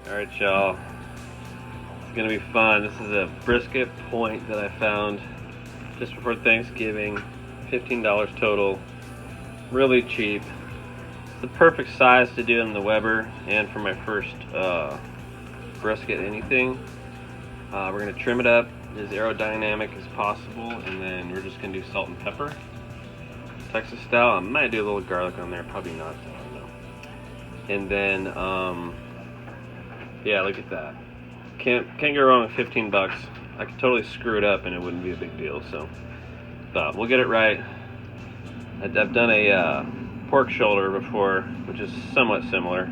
Alright, y'all. It's gonna be fun. This is a brisket point that I found just before Thanksgiving. $15 total. Really cheap. It's the perfect size to do in the Weber and for my first brisket anything. We're gonna trim it up as aerodynamic as possible, and then we're just gonna do salt and pepper. Texas style. I might do a little garlic on there, probably not, I don't know. And then yeah, look at that. Can't go wrong with 15 bucks. I could totally screw it up and it wouldn't be a big deal, so thought we'll get it right. I've done a pork shoulder before, which is somewhat similar.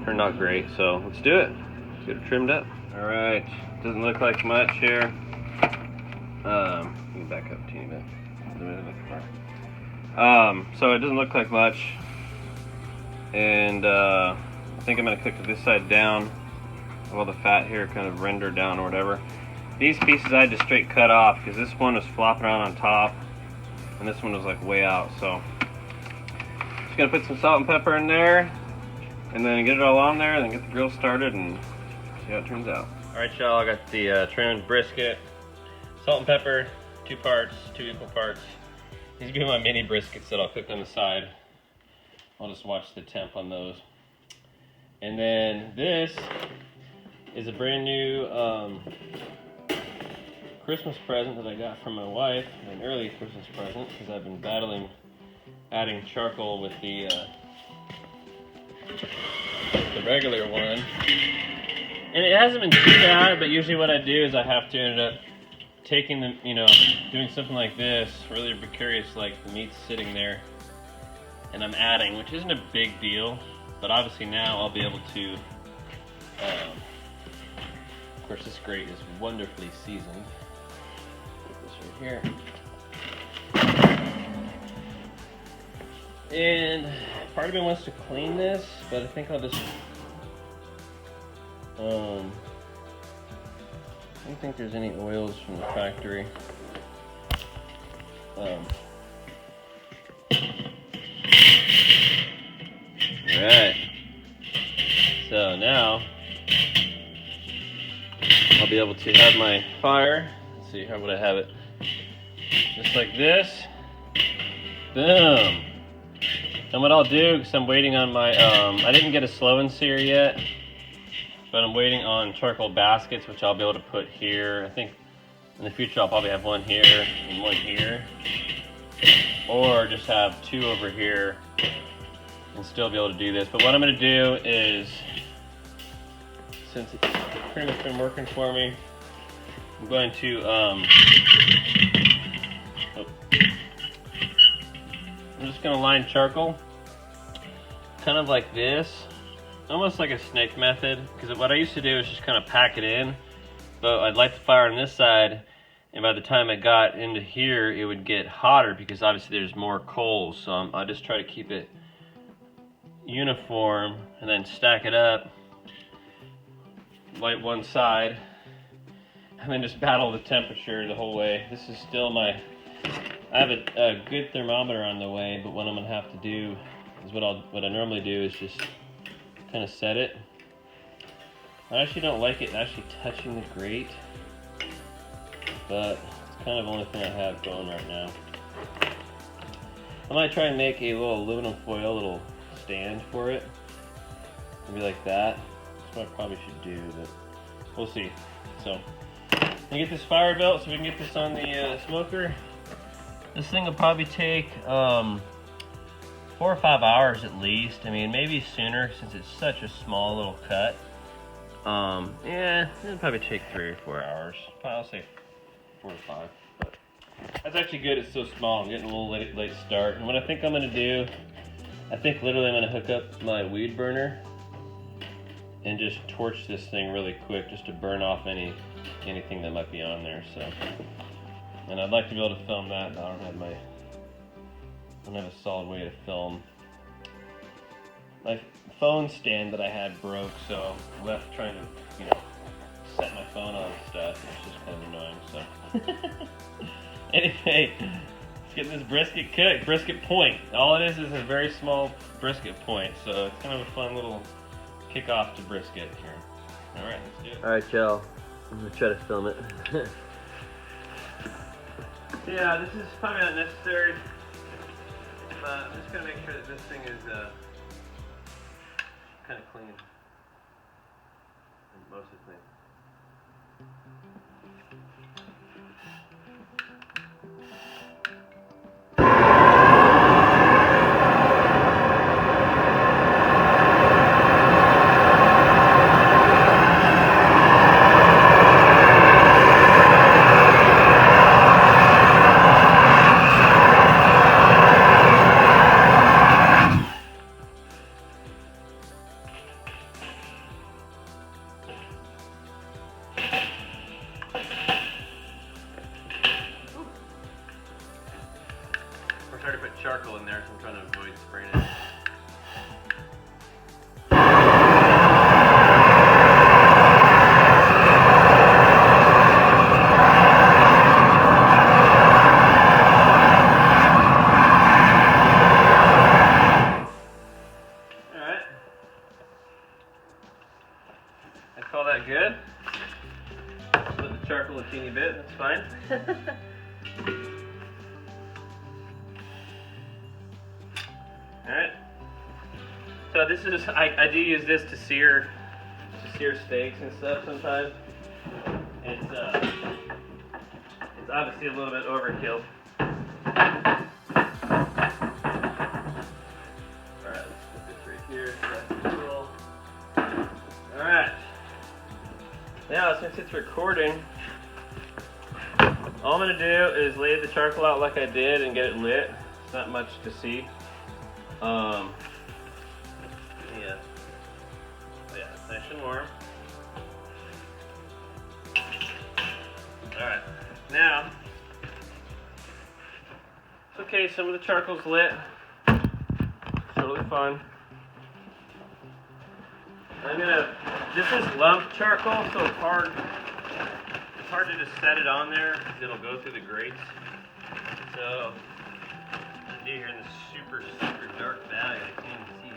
Turned out great, so let's do it. Let's get it trimmed up. Alright, doesn't look like much here. Let me back up a teeny bit. So it doesn't look like much. And I think I'm going to cook this side down. All the fat here kind of render down or whatever. These pieces I had to straight cut off because this one was flopping around on top and this one was like way out. So just gonna put some salt and pepper in there and then get it all on there and then get the grill started and see how it turns out. Alright, y'all, I got the trimmed brisket. Salt and pepper, 2 parts, 2 equal parts. These will be my mini briskets that I'll cook on the side. I'll just watch the temp on those. And then this is a brand new Christmas present that I got from my wife, an early Christmas present, because I've been battling adding charcoal with the regular one. And it hasn't been too bad, but usually what I do is I have to end up taking them, doing something like this, really precarious, like the meat's sitting there, and I'm adding, which isn't a big deal, but obviously now I'll be able to of course, this grate is wonderfully seasoned. Put this right here. And part of me wants to clean this, but I think I'll just. I don't think there's any oils from the factory. Alright. So now I'll be able to have my fire. Let's see, how would I have it? Just like this. Boom. And what I'll do, because I'm waiting on my, I didn't get a slow and sear yet, but I'm waiting on charcoal baskets, which I'll be able to put here. I think in the future I'll probably have one here and one here. Or just have 2 over here and still be able to do this. But what I'm going to do is, since it's pretty much been working for me, I'm going to I'm just going to line charcoal kind of like this, almost like a snake method, because what I used to do is just kind of pack it in, but I'd light the fire on this side, and by the time I got into here it would get hotter because obviously there's more coals, so I just try to keep it uniform and then stack it up, light one side, and then just battle the temperature the whole way. This is still I have a good thermometer on the way, but what I'm gonna have to do is what I normally do is just kind of set it. I actually don't like it actually touching the grate, but it's kind of the only thing I have going right now. I might try and make a little aluminum foil, little stand for it, maybe like that. That's what I probably should do, but we'll see. So, I'm gonna get this fire built so we can get this on the smoker. This thing will probably take 4 or 5 hours at least. I mean, maybe sooner since it's such a small little cut. Yeah, it'll probably take 3 or 4 hours. I'll say 4 to 5. But that's actually good. It's so small. I'm getting a little late start. And what I think I'm gonna do, I think literally I'm gonna hook up my weed burner and just torch this thing really quick just to burn off anything that might be on there. So, and I'd like to be able to film that, but I don't have a solid way to film. My phone stand that I had broke, so I left trying to, set my phone on stuff. It's just kind of annoying. So, anyway, let's get this brisket cooked. Brisket point. All it is a very small brisket point, so it's kind of a fun little kickoff to brisket here. Alright, let's do it. Alright, y'all. I'm gonna try to film it. Yeah, this is probably not necessary. But I'm just gonna make sure that this thing is kind of clean. Mostly clean. I started to put charcoal in there, so I'm trying to avoid spraying it. Alright. I call that good. Split the charcoal a teeny bit, that's fine. Alright. So this is, I do use this to sear steaks and stuff sometimes. It's obviously a little bit overkill. Alright, let's put this right here. So that's cool. Alright. Now since it's recording, all I'm going to do is lay the charcoal out like I did and get it lit. It's not much to see. Yeah, it's nice and warm. Alright, now, it's okay, some of the charcoal's lit. It's totally fine. This is lumped charcoal, so it's hard to just set it on there, because it'll go through the grates. So, I'm here in this super dark valley, I can't even see it.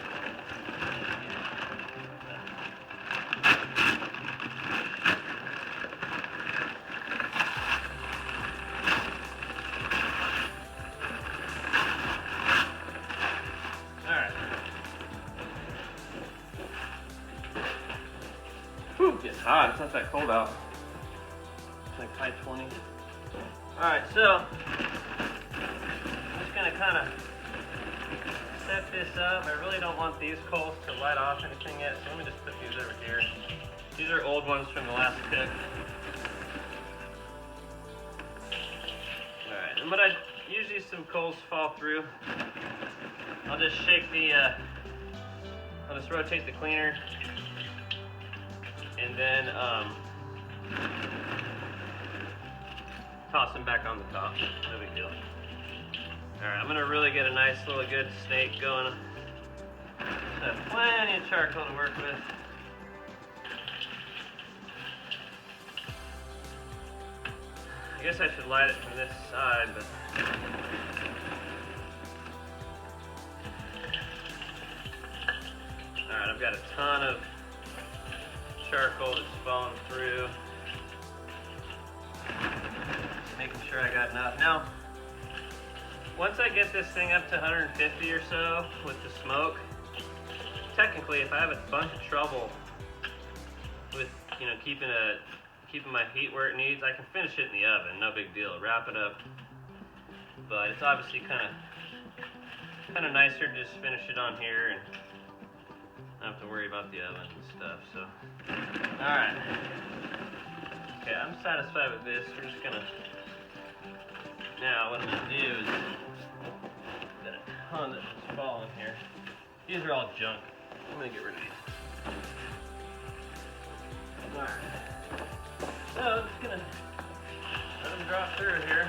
Alright. Whew, it's hot, it's not that cold out. It's like high 20s. Alright, so I'm just gonna kind of set this up. I really don't want these coals to light off anything yet, so let me just put these over here. These are old ones from the last cook. Alright, and when I usually some coals fall through, I'll just shake the, I'll just rotate the cleaner, and then toss them back on the top. No big deal. Alright, I'm gonna really get a nice little good snake going. I have plenty of charcoal to work with. I guess I should light it from this side, but alright, I've got a ton of charcoal that's falling through. Just making sure I got enough. Now, once I get this thing up to 150 or so with the smoke, technically if I have a bunch of trouble with, you know, keeping my heat where it needs, I can finish it in the oven, no big deal, wrap it up. But it's obviously kind of nicer to just finish it on here and not have to worry about the oven and stuff. So, all right. Okay, I'm satisfied with this. We're just gonna. Now, what I'm gonna do is got a ton that's just falling here. These are all junk. I'm gonna get rid of these. All right. So I'm just gonna let them drop through here.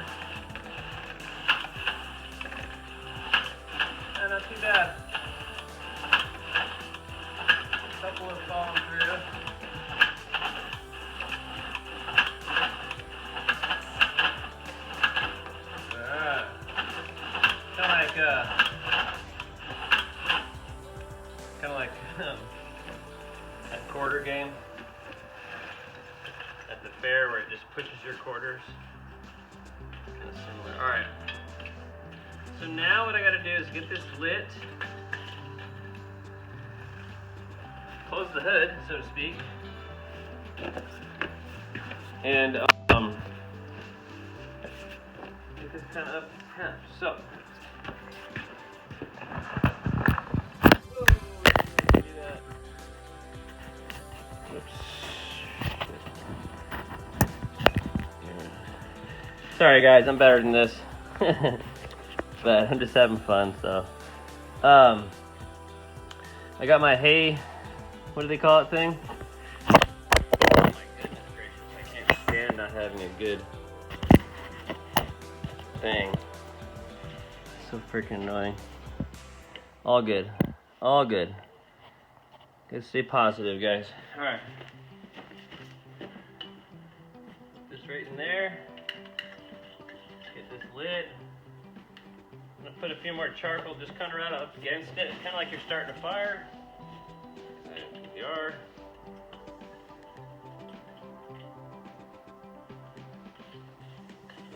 Not too bad. A couple have fallen through. Alright. Kind of like a quarter game. fair where it just pushes your quarters. Kind of similar. All right. So now what I gotta do is get this lit, close the hood, so to speak, and get this kind of up to temp. So, do that. Oops. Sorry guys, I'm better than this. But I'm just having fun, so. I got my hay, what do they call it thing? Oh my goodness gracious, I can't stand not having a good thing. So freaking annoying. All good, all good. Gotta stay positive, guys. All right. Put this right in there. Get this lit. I'm gonna put a few more charcoal just kind of right up against it. It's kind of like you're starting a fire. And you are.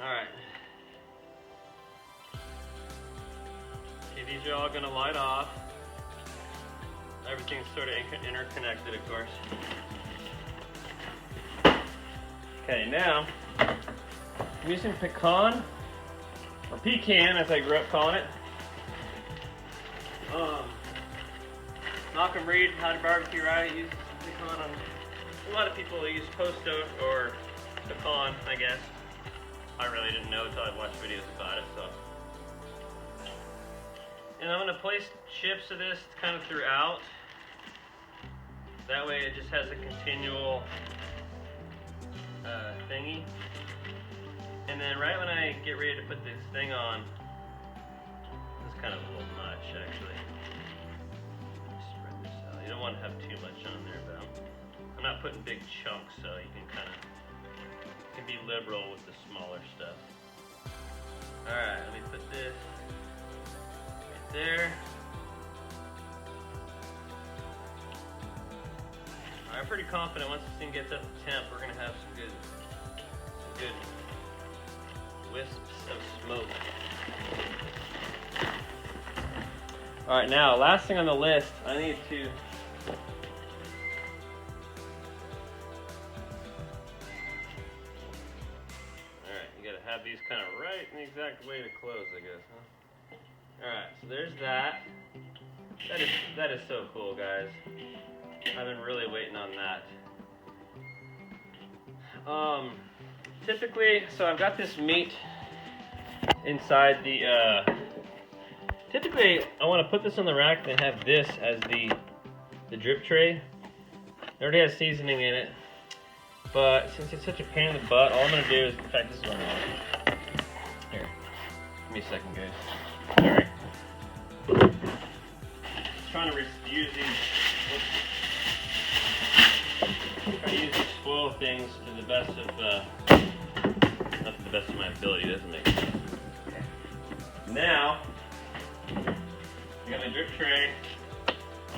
All right. Okay, these are all gonna light off. Everything's sort of interconnected, of course. Okay, now I'm using pecan. Or pecan, as I grew up calling it. Malcolm Reed, How to Barbecue Right, uses pecan on. A lot of people use posto or pecan, I guess. I really didn't know until I watched videos about it. So, and I'm gonna place chips of this kind of throughout. That way, it just has a continual thingy. And then right when I get ready to put this thing on, it's kind of a little much actually. Spread this out. You don't want to have too much on there, but I'm not putting big chunks, so you can kind of be liberal with the smaller stuff. All right, let me put this right there. I'm pretty confident once this thing gets up to temp, we're gonna have some good wisps of smoke. All right, now last thing on the list, I need to. All right, you gotta have these kind of right in the exact way to close, I guess, huh? All right, so there's that. That is so cool, guys. I've been really waiting on that. Typically, so I've got this meat inside the, typically I want to put this on the rack and have this as the drip tray. It already has seasoning in it, but since it's such a pain in the butt, all I'm going to do is, in fact, this is what I'm going to do. Here, give me a second, guys. Sorry. Just trying to use these, try to use these spoil things to the best of, not to the best of my ability, doesn't make sense. Okay. Now, I got my drip tray.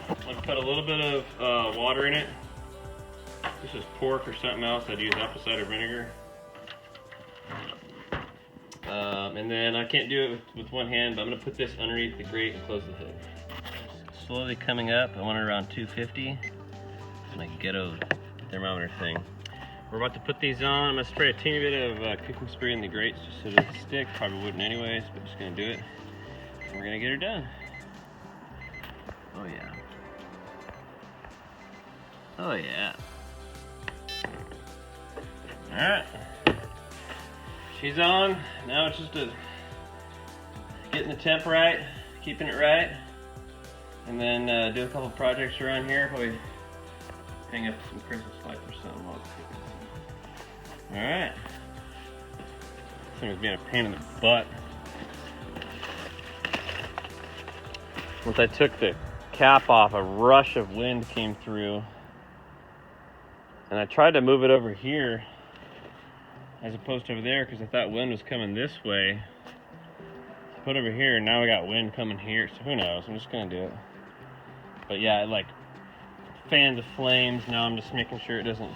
I'm going to put a little bit of water in it. This is pork or something else. I'd use apple cider vinegar. And then I can't do it with one hand, but I'm going to put this underneath the grate and close the hood. Slowly coming up. I want it around 250. It's my ghetto thermometer thing. We're about to put these on. I'm going to spray a teeny bit of cooking spray in the grates just so it doesn't stick. Probably wouldn't anyways, but just going to do it. And we're going to get her done. Oh yeah. Oh yeah. Alright. She's on. Now it's just getting the temp right, keeping it right. And then do a couple projects around here. Probably hang up some Christmas lights or something while it's cooking. Alright. This thing is being a pain in the butt. Once I took the cap off, a rush of wind came through. And I tried to move it over here as opposed to over there because I thought wind was coming this way. So put it over here, and now we got wind coming here. So who knows? I'm just going to do it. But yeah, it like fanned the flames. Now I'm just making sure it doesn't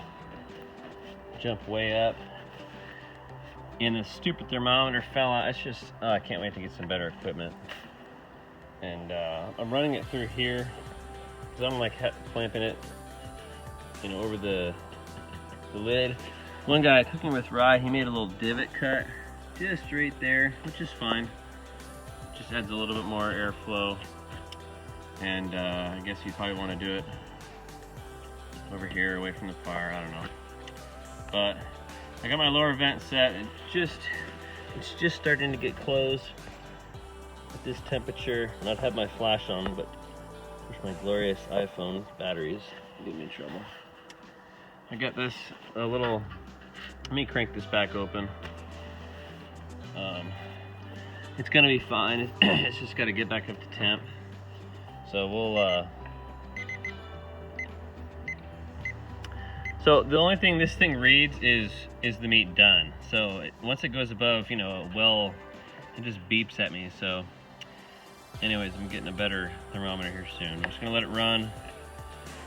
jump way up. And the stupid thermometer fell out. It's just, I can't wait to get some better equipment. And I'm running it through here because I'm like clamping it, you know, over the lid. One guy cooking with rye, he made a little divot cut just right there, which is fine. Just adds a little bit more airflow. And I guess you probably want to do it over here away from the fire, I don't know. But I got my lower vent set. It's just starting to get closed at this temperature. And I've had my flash on, but there's my glorious iPhone batteries get me in trouble. I got this little, let me crank this back open. It's gonna be fine. It's just gotta get back up to temp. So we'll, so the only thing this thing reads is the meat done. So once it goes above, you know, well, it just beeps at me. So anyways, I'm getting a better thermometer here soon. I'm just gonna let it run.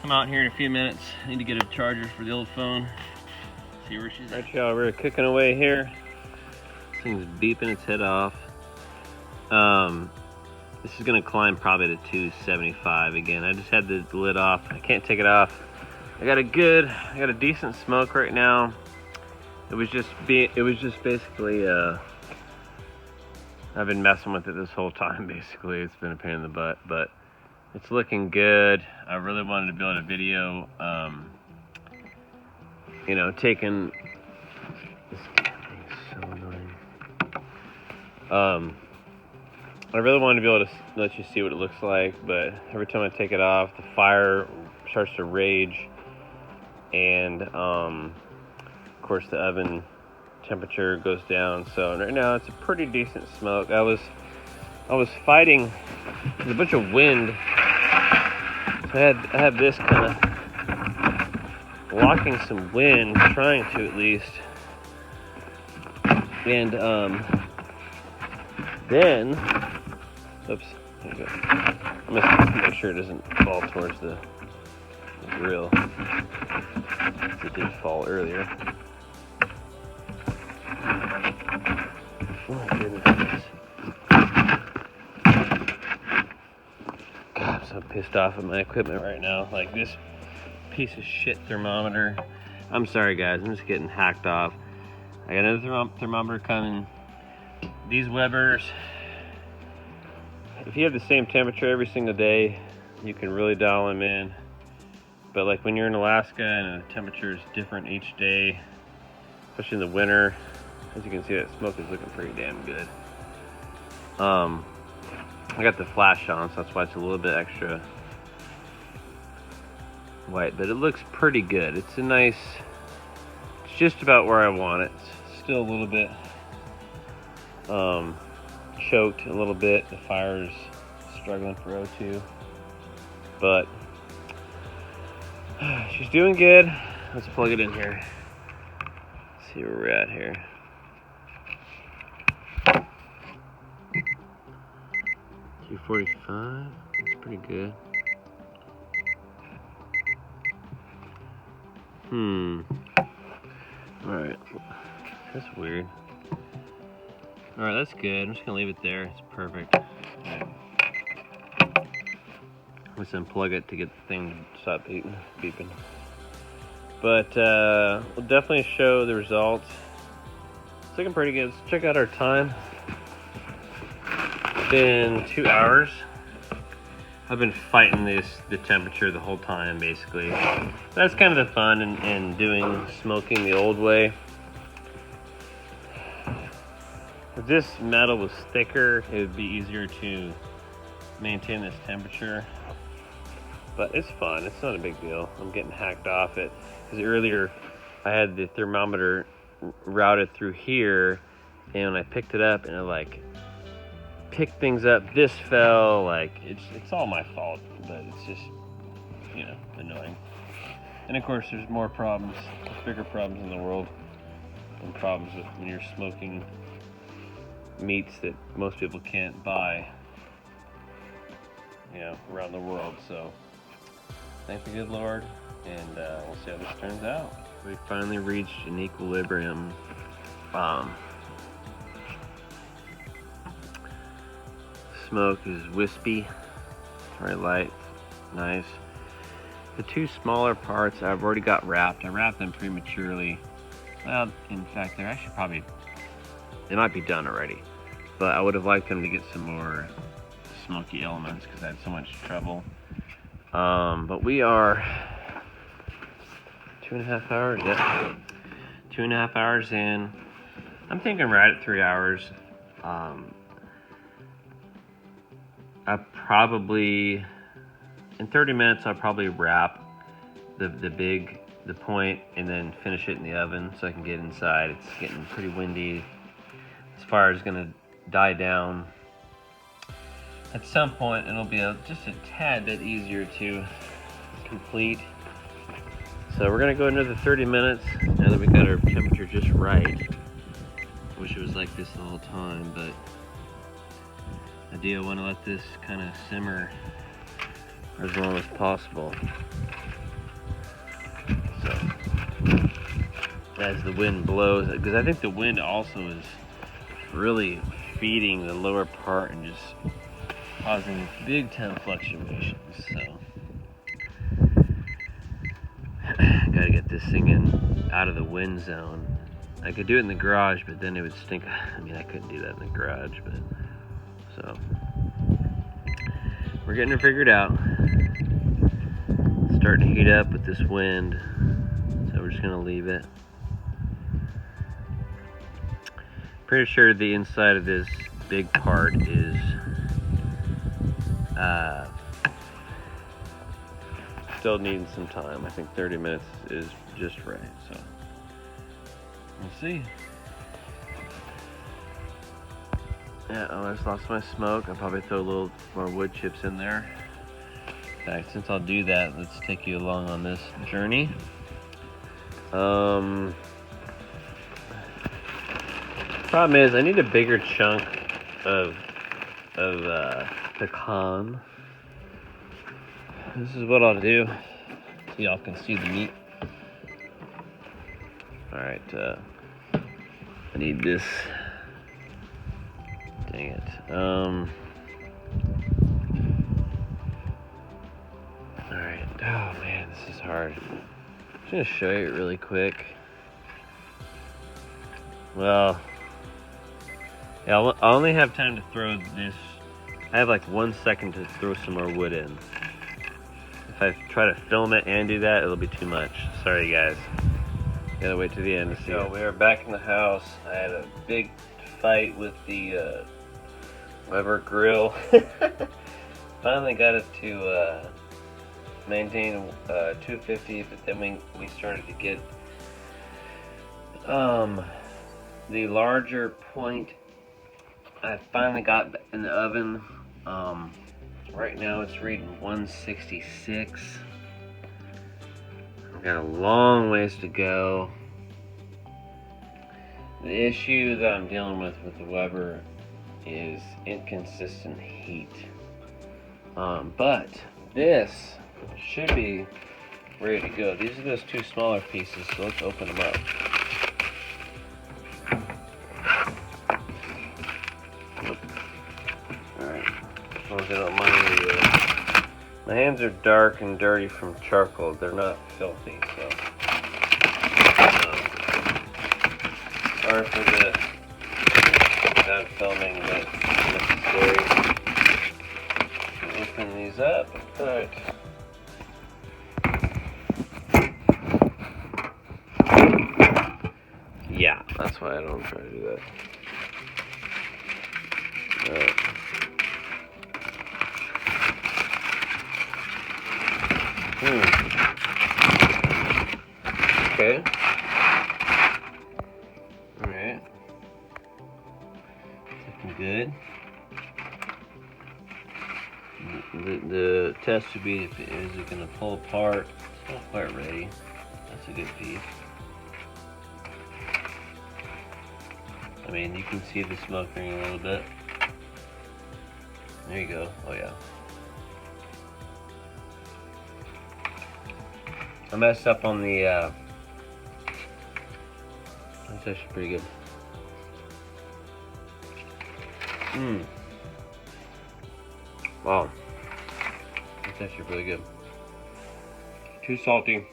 Come out here in a few minutes. I need to get a charger for the old phone. See where she's at. Right, y'all, we're cooking away here. This thing's beeping its head off. This is gonna climb probably to 275 again. I just had the lid off. I can't take it off. I got a decent smoke right now. It was just basically, I've been messing with it this whole time, basically. It's been a pain in the butt, but it's looking good. I really wanted to build a video, you know, taking, this thing is so annoying. I really wanted to be able to let you see what it looks like, but every time I take it off, the fire starts to rage. And of course the oven temperature goes down. So right now it's a pretty decent smoke. I was fighting, there's a bunch of wind. So I had this kind of blocking some wind, trying to at least. And then, oops, there you go. I'm gonna make sure it doesn't fall towards the grill. It did fall earlier. Oh my goodness. God, I'm so pissed off at my equipment right now. Like this piece of shit thermometer. I'm sorry guys, I'm just getting hacked off. I got another thermometer coming. These Webers, if you have the same temperature every single day, you can really dial them in. But like when you're in Alaska and the temperature is different each day, especially in the winter, as you can see, that smoke is looking pretty damn good. I got the flash on, so that's why it's a little bit extra white, but it looks pretty good. It's a nice, it's just about where I want it. It's still a little bit choked a little bit. The fire's struggling for O2, but she's doing good. Let's plug it in here. See where we're at here. $245. That's pretty good. Alright. That's weird. Alright, that's good. I'm just gonna leave it there. It's perfect. Right. Let's unplug it to get the thing to stop beeping. But we'll definitely show the results. It's looking pretty good. Let's check out our time. It's been 2 hours. I've been fighting the temperature the whole time, basically. That's kind of the fun in doing smoking the old way. If this metal was thicker, it would be easier to maintain this temperature. But it's fun. It's not a big deal. I'm getting hacked off it. Because earlier, I had the thermometer routed through here, and when I picked it up, and it like picked things up, this fell. Like it's all my fault, but it's just, you know, annoying. And of course, there's more problems, bigger problems in the world, and problems with when you're smoking meats that most people can't buy, you know, around the world. So thank the good Lord, and we'll see how this turns out. We finally reached an equilibrium. Smoke is wispy, very light, nice. The two smaller parts I've already got wrapped. I wrapped them prematurely. Well, in fact, they're actually they might be done already. But I would have liked them to get some more smoky elements because I had so much trouble. But we are 2.5 hours, yeah. 2.5 hours in. I'm thinking right at 3 hours. I probably, in 30 minutes, I'll probably wrap the point and then finish it in the oven so I can get inside. It's getting pretty windy. This fire is gonna die down. At some point, it'll be just a tad bit easier to complete. So we're gonna go another 30 minutes now that we got our temperature just right. Wish it was like this the whole time, but I do want to let this kind of simmer for as long as possible. So, as the wind blows, because I think the wind also is really feeding the lower part and just causing big time fluctuations. So, gotta get this thing out of the wind zone. I could do it in the garage, but then it would stink. I mean, I couldn't do that in the garage, but so we're getting it figured out. It's starting to heat up with this wind, so we're just gonna leave it. Pretty sure the inside of this big part is still needing some time. I think 30 minutes is just right, so we'll see. Yeah, I just lost my smoke. I'll probably throw a little more wood chips in there. In fact, since I'll do that, let's take you along on this journey. Problem is, I need a bigger chunk of pecan. This is what I'll do so y'all can see the meat. Alright, I need this. Dang it. Alright. Oh man, this is hard. I'm just gonna show you really quick. Well, yeah, I only have time to throw this. I have like 1 second to throw some more wood in. If I try to film it and do that, it'll be too much. Sorry, guys. Gotta wait to the end to see. So we are back in the house. I had a big fight with the Weber grill. Finally got it to maintain 250, but then we started to get the larger point. I finally got in the oven. Right now it's reading 166. I've got a long ways to go. The issue that I'm dealing with the Weber is inconsistent heat. But this should be ready to go. These are those two smaller pieces, so let's open them up. Alright, as long as I don't mind my hands are dark and dirty from charcoal. They're not filthy, so sorry for the bad filming, but necessary. Open these up, but yeah, that's why I don't try to do that. Alright. Okay. Alright. Looking good. The test would be, is it going to pull apart? It's not quite ready. That's a good piece. I mean, you can see the smoke ring a little bit. There you go. Oh yeah. I messed up on the That's actually pretty good. Wow. That's actually really good. Too salty.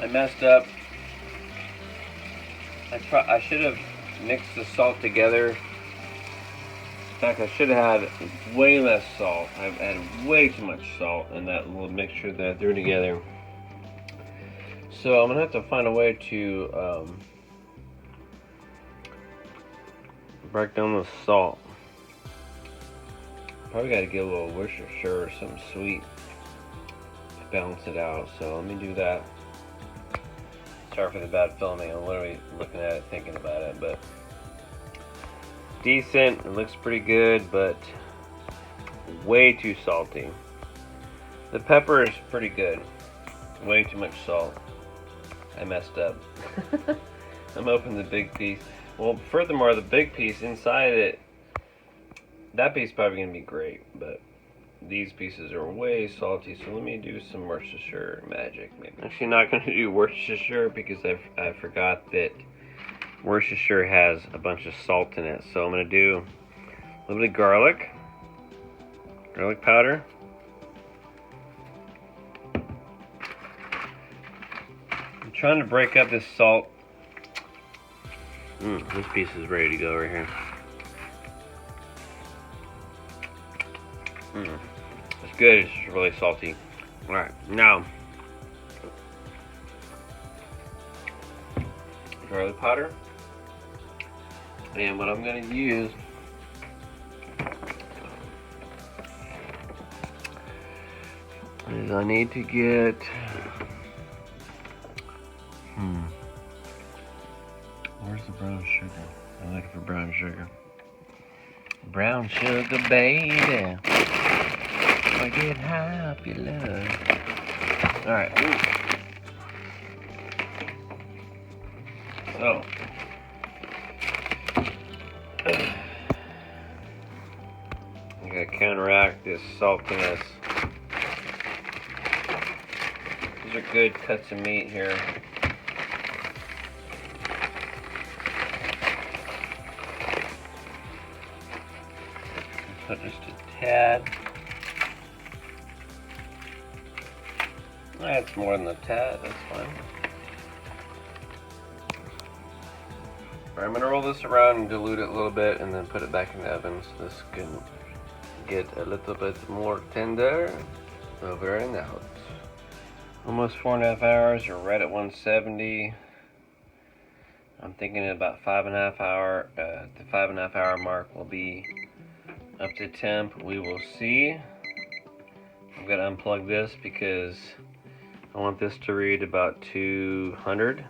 I messed up. I should have mixed the salt together. In fact, I should have had way less salt. I've added way too much salt in that little mixture that I threw together. So I'm gonna have to find a way to break down the salt. Probably got to get a little Worcestershire or something sweet to balance it out. So let me do that. Sorry for the bad filming. I'm literally looking at it, thinking about it, but decent. It looks pretty good, but way too salty. The pepper is pretty good. Way too much salt. I messed up. I'm opening the big piece. Well, furthermore, the big piece inside it, that piece is probably going to be great, but these pieces are way salty, so let me do some Worcestershire magic. Maybe. Actually, not going to do Worcestershire because I forgot that Worcestershire has a bunch of salt in it. So I'm going to do a little bit of garlic powder. I'm trying to break up this salt. This piece is ready to go right here. It's good, it's just really salty. Alright, now garlic powder. And what I'm going to use is I need to get where's the brown sugar? I'm looking for brown sugar. Brown sugar, baby. I get high off your love. Alright. So. I'm going to counteract this saltiness. These are good cuts of meat here. Put just a tad. That's more than a tad, that's fine. Alright, I'm going to roll this around and dilute it a little bit and then put it back in the oven so this can get a little bit more tender. Over and out. Almost 4.5 hours, we're right at 170. I'm thinking about 5.5 hour, the 5.5 hour mark will be up to temp. We will see. I'm going to unplug this because I want this to read about 200.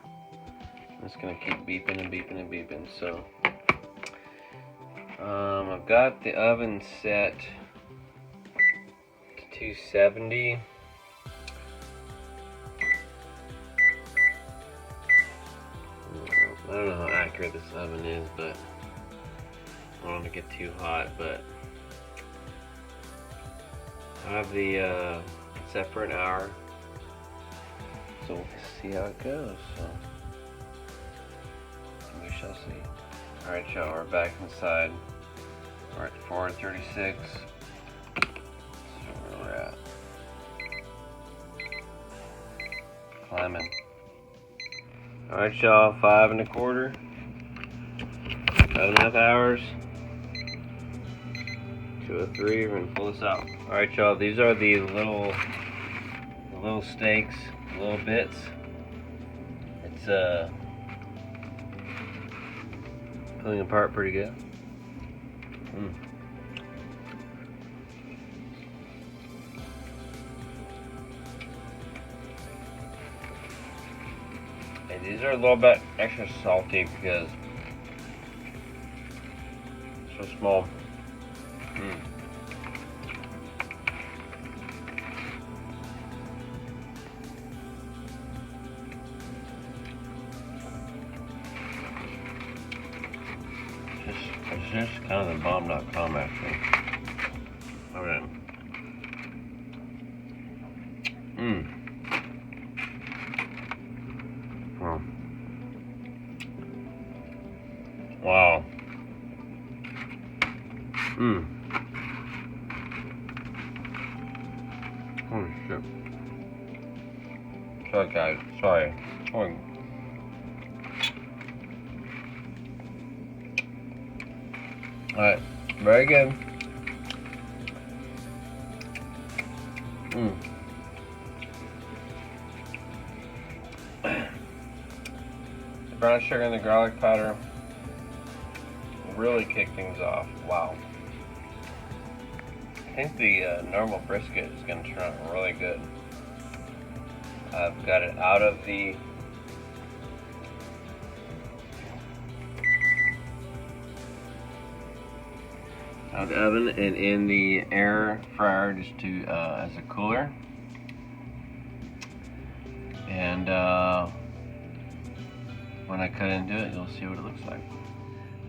It's going to keep beeping and beeping and beeping. So I've got the oven set to 270. I don't know how accurate this oven is, but I don't want to get too hot, but I have the set for an hour, so we'll see how it goes. So we shall see. Alright, y'all, we're back inside. We're at 436. That's where we're at. Climbing. Alright, y'all, 5 1/4. 5.5 hours. 203. We're gonna pull this out. Alright, y'all, these are the little steaks, little bits. It's pulling apart pretty good. And these are a little bit extra salty because so small. It's just kind of the bomb.com actually. Okay. Wow. Mmm. Holy shit. Sorry guys, sorry. Alright, very good. The brown sugar and the garlic powder really kick things off. Wow. I think the normal brisket is going to turn out really good. I've got it out of the oven and in the air fryer just to as a cooler. And when I cut into it, you'll see what it looks like.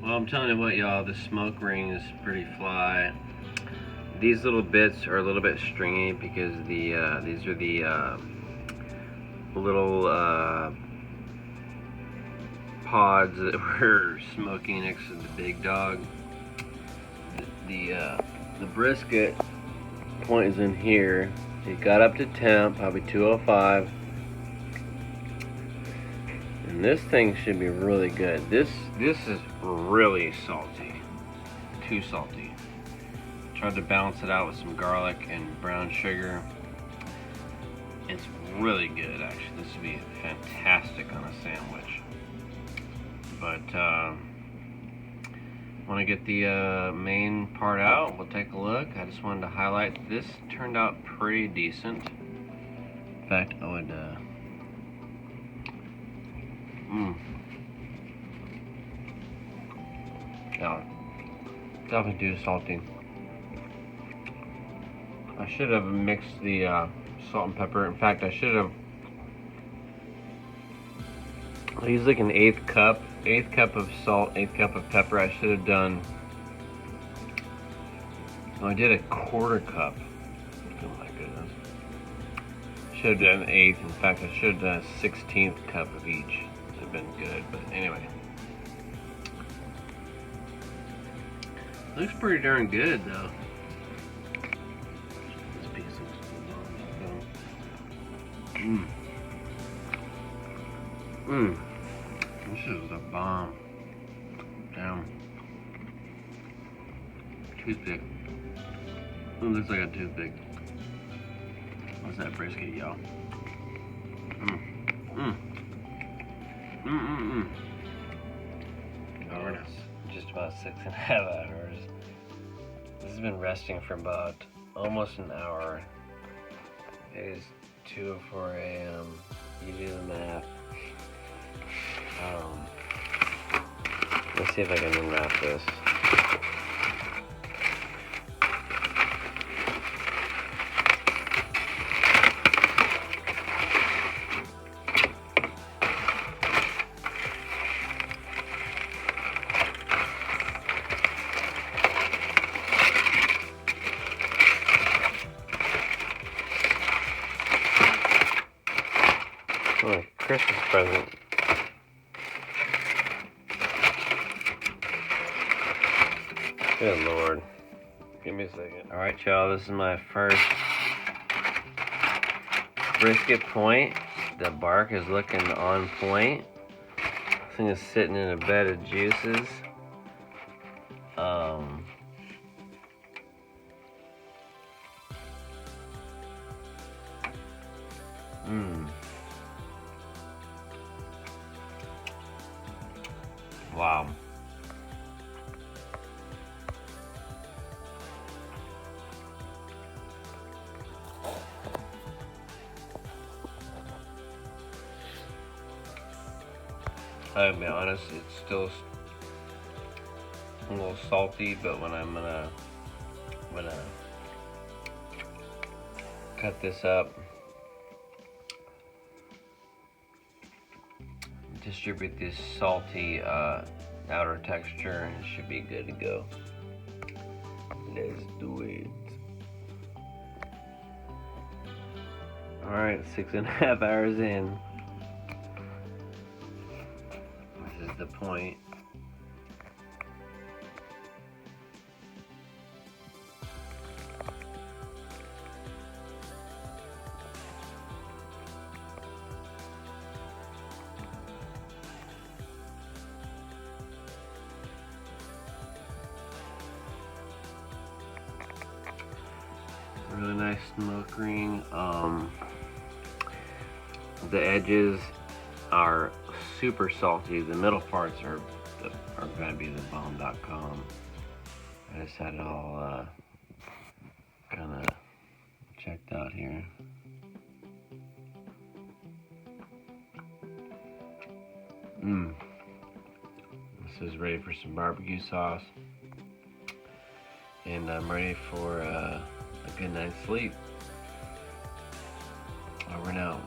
Well, I'm telling you what, y'all, the smoke ring is pretty fly. These little bits are a little bit stringy because these are the little pods that we're smoking next to the big dog. The brisket point is in here. It got up to temp, probably 205. And this thing should be really good. This is really salty. Too salty. Tried to balance it out with some garlic and brown sugar. It's really good, actually. This would be fantastic on a sandwich. But when I get the main part out, we'll take a look. I just wanted to highlight this turned out pretty decent. In fact, I would yeah, definitely too salty. I should have mixed the salt and pepper. In fact, I should have used like an eighth cup of salt, eighth cup of pepper. I should have done. Oh, I did a quarter cup. Oh my goodness. Should have done an eighth. In fact, I should have done a 16th cup of each. Would have been good. But anyway, looks pretty darn good though. This is a bomb. Damn. Toothpick. Ooh, looks like a toothpick. What's that brisket, y'all? Oh, it's just about 6.5 hours. This has been resting for about almost an hour. It is 2:04 a.m. You do the math. Let's see if I can unwrap this. Oh, a Christmas present. Good Lord. Give me a second. Alright, y'all, this is my first brisket point. The bark is looking on point. This thing is sitting in a bed of juices. Wow. I'll be honest, it's still a little salty, but when I'm gonna cut this up, distribute this salty outer texture, and it should be good to go. Let's do it. Alright, 6.5 hours in. This is the point. Really nice smoke ring. The edges are super salty. The middle parts are gonna be the bomb.com. I just had it all kind of checked out here. This is ready for some barbecue sauce. And I'm ready for a good night's sleep. Over and out.